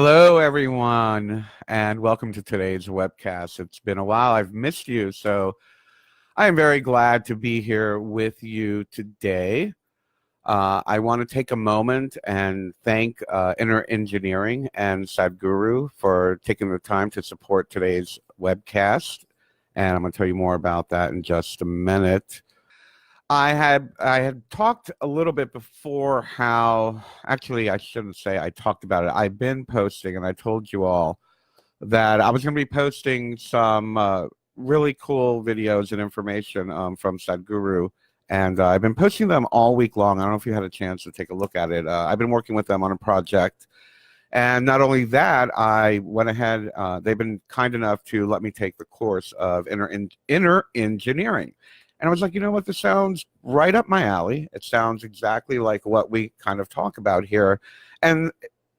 Hello, everyone, and welcome to today's webcast. It's been a while. I've missed you, so I am very glad to be here with you today. I want to take a moment and thank Inner Engineering and Sadhguru for taking the time to support today's webcast, and I'm going to tell you more about that in just a minute. I had talked a little bit before how actually I shouldn't say I talked about it. I've been posting and I told you all that I was going to be posting some really cool videos and information from Sadhguru, and I've been posting them all week long. I don't know if you had a chance to take a look at it. I've been working with them on a project, and not only that, I went ahead. They've been kind enough to let me take the course of inner engineering. And I was like, you know what, this sounds right up my alley. It sounds exactly like what we kind of talk about here. And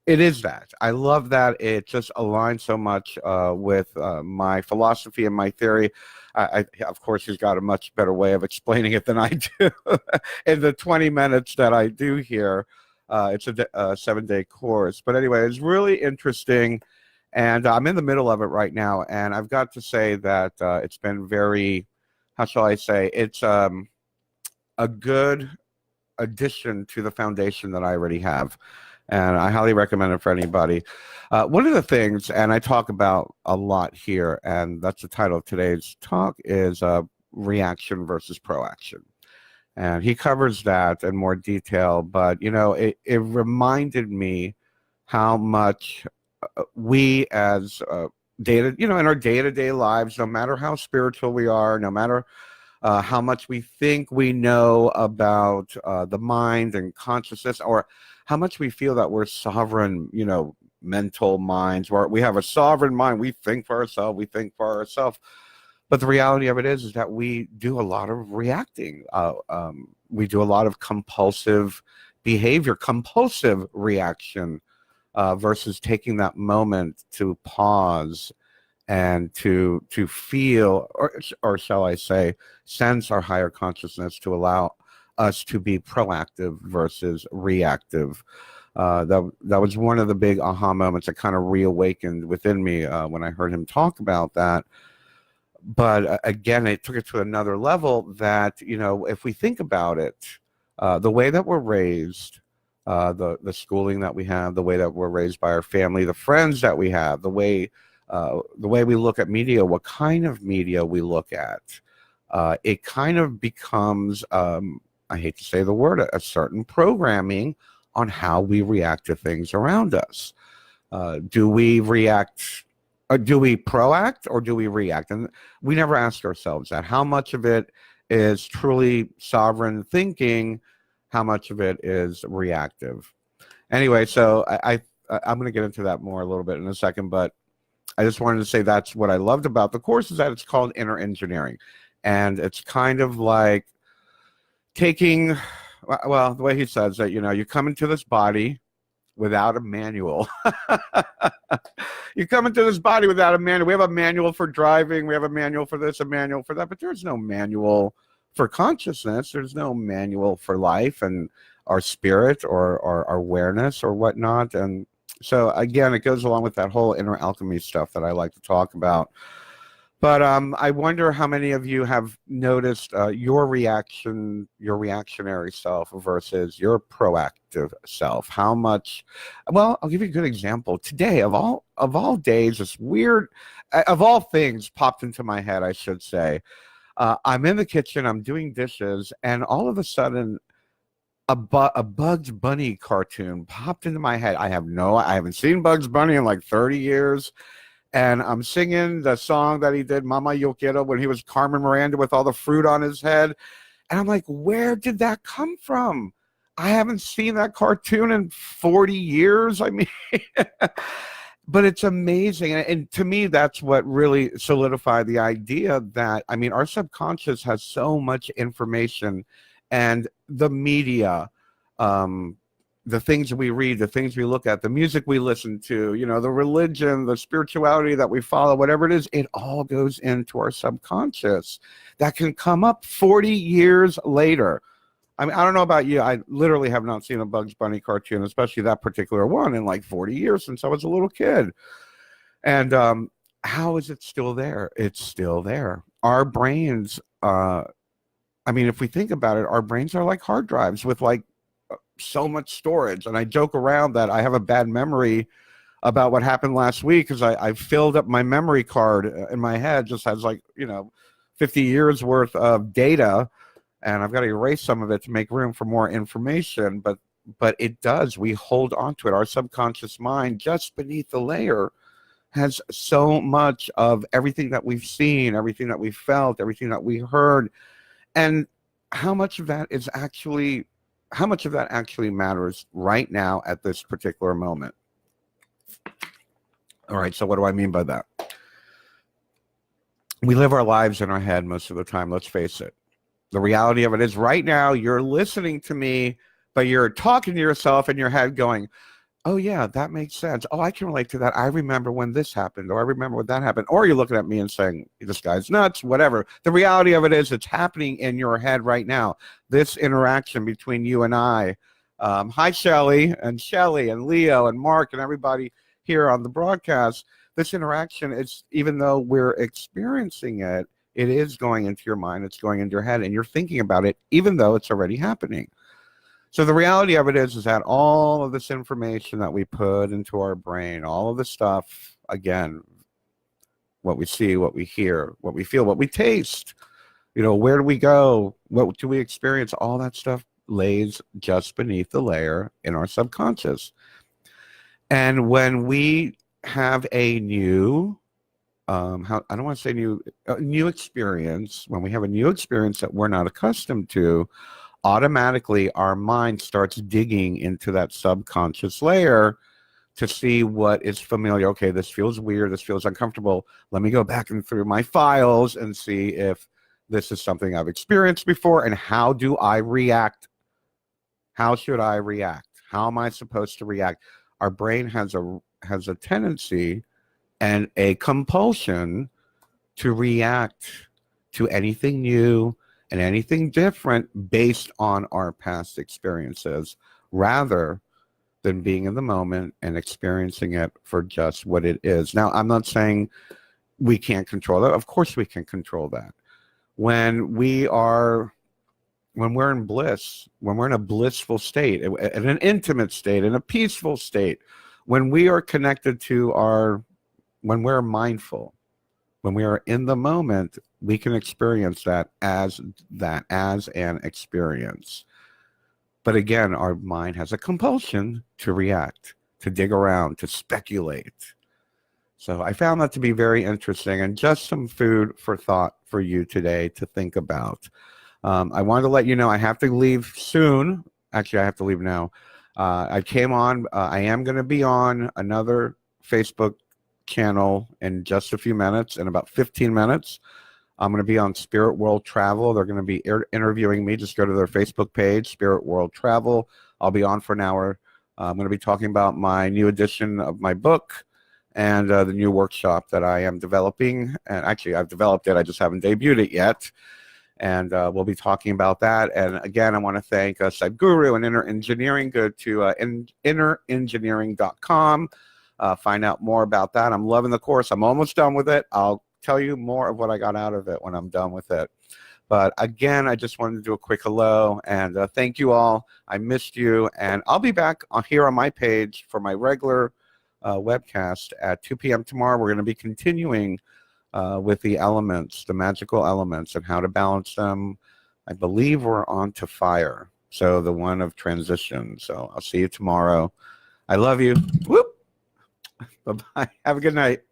it is that. I love that it just aligns so much with my philosophy and my theory. Of course, he's got a much better way of explaining it than I do in the 20 minutes that I do here. It's a 7-day course. But anyway, it's really interesting. And I'm in the middle of it right now. And I've got to say that it's been very, how shall I say, it's a good addition to the foundation that I already have. And I highly recommend it for anybody. One of the things, and I talk about a lot here, and that's the title of today's talk, is reaction versus proaction. And he covers that in more detail, but, you know, it reminded me how much we as in our day-to-day lives, no matter how spiritual we are, no matter how much we think we know about the mind and consciousness, or how much we feel that we're sovereign, mental minds, where we have a sovereign mind, we think for ourselves. But the reality of it is that we do a lot of reacting. We do a lot of compulsive behavior, compulsive reaction, versus taking that moment to pause and to feel, or shall I say, sense our higher consciousness to allow us to be proactive versus reactive. That was one of the big aha moments that kind of reawakened within me when I heard him talk about that. But again, it took it to another level that, if we think about it, the way that we're raised, the schooling that we have, the way that we're raised by our family, the friends that we have, the way we look at media, what kind of media we look at, it kind of becomes, I hate to say the word, a certain programming on how we react to things around us. Do we react? Do we proact or do we react? And we never ask ourselves that. How much of it is truly sovereign thinking? How much of it is reactive? Anyway, so I'm going to get into that more a little bit in a second, but I just wanted to say that's what I loved about the course, is that it's called Inner Engineering. And it's kind of like taking, well, the way he says that, you come into this body without a manual. You come into this body without a manual. We have a manual for driving. We have a manual for this, a manual for that, but there's no manual for consciousness. There's no manual for life and our spirit or our awareness or whatnot. And so again, it goes along with that whole inner alchemy stuff that I like to talk about. But I wonder how many of you have noticed your reactionary self versus your proactive self. How much? Well, I'll give you a good example. Today, of all days, this weird, of all things, popped into my head, I should say. I'm in the kitchen, I'm doing dishes, and all of a sudden, a Bugs Bunny cartoon popped into my head. I haven't seen Bugs Bunny in like 30 years. And I'm singing the song that he did, Mama Yo Quiero, when he was Carmen Miranda with all the fruit on his head. And I'm like, where did that come from? I haven't seen that cartoon in 40 years. I mean, but it's amazing. And to me, that's what really solidified the idea that, our subconscious has so much information, and the media, the things we read, the things we look at, the music we listen to, the religion, the spirituality that we follow, whatever it is, it all goes into our subconscious. That can come up 40 years later. I mean, I don't know about you. I literally have not seen a Bugs Bunny cartoon, especially that particular one, in like 40 years since I was a little kid. And how is it still there? It's still there. Our brains, I mean, if we think about it, our brains are like hard drives with like so much storage. And I joke around that I have a bad memory about what happened last week because I filled up my memory card in my head, just has like, 50 years worth of data, and I've got to erase some of it to make room for more information. But it does. We hold on to it. Our subconscious mind, just beneath the layer, has so much of everything that we've seen, everything that we felt, everything that we heard. And how much of that actually matters right now at this particular moment? All right, so what do I mean by that? We live our lives in our head most of the time, let's face it. The reality of it is right now you're listening to me, but you're talking to yourself in your head going, oh yeah, that makes sense. Oh, I can relate to that. I remember when this happened, or I remember when that happened. Or you're looking at me and saying, this guy's nuts, whatever. The reality of it is it's happening in your head right now. This interaction between you and I. Hi, Shelly and Leo and Mark and everybody here on the broadcast. This interaction is, even though we're experiencing it, it is going into your mind. It's going into your head, and you're thinking about it, even though it's already happening. So the reality of it is that all of this information that we put into our brain, all of the stuff, again, what we see, what we hear, what we feel, what we taste, where do we go? What do we experience? All that stuff lays just beneath the layer in our subconscious. And when we have a new, I don't want to say new experience, when we have a new experience that we're not accustomed to, automatically our mind starts digging into that subconscious layer to see what is familiar. Okay, this feels weird. This feels uncomfortable. Let me go back and through my files and see if this is something I've experienced before, and how do I react? How should I react? How am I supposed to react? Our brain has a tendency and a compulsion to react to anything new and anything different based on our past experiences, rather than being in the moment and experiencing it for just what it is. Now, I'm not saying we can't control that. Of course we can control that. When we're in bliss, when we're in a blissful state, in an intimate state, in a peaceful state, when we are connected to when we're mindful, when we are in the moment, we can experience that as an experience. But again, our mind has a compulsion to react, to dig around, to speculate. So I found that to be very interesting, and just some food for thought for you today to think about. I wanted to let you know I have to leave soon. Actually, I have to leave now. I came on. I am going to be on another Facebook channel in just a few minutes, in about 15 minutes. I'm going to be on Spirit World Travel. They're going to be interviewing me. Just go to their Facebook page, Spirit World Travel. I'll be on for an hour. I'm going to be talking about my new edition of my book and the new workshop that I am developing. And actually, I've developed it. I just haven't debuted it yet. And we'll be talking about that. And again, I want to thank Sadhguru and Inner Engineering. Go to innerengineering.com. Find out more about that. I'm loving the course. I'm almost done with it. I'll tell you more of what I got out of it when I'm done with it. But again, I just wanted to do a quick hello and thank you all. I missed you. And I'll be back here on my page for my regular webcast at 2 p.m. tomorrow. We're going to be continuing with the elements, the magical elements, and how to balance them. I believe we're on to fire. So the one of transition. So I'll see you tomorrow. I love you. Whoop. Bye-bye. Have a good night.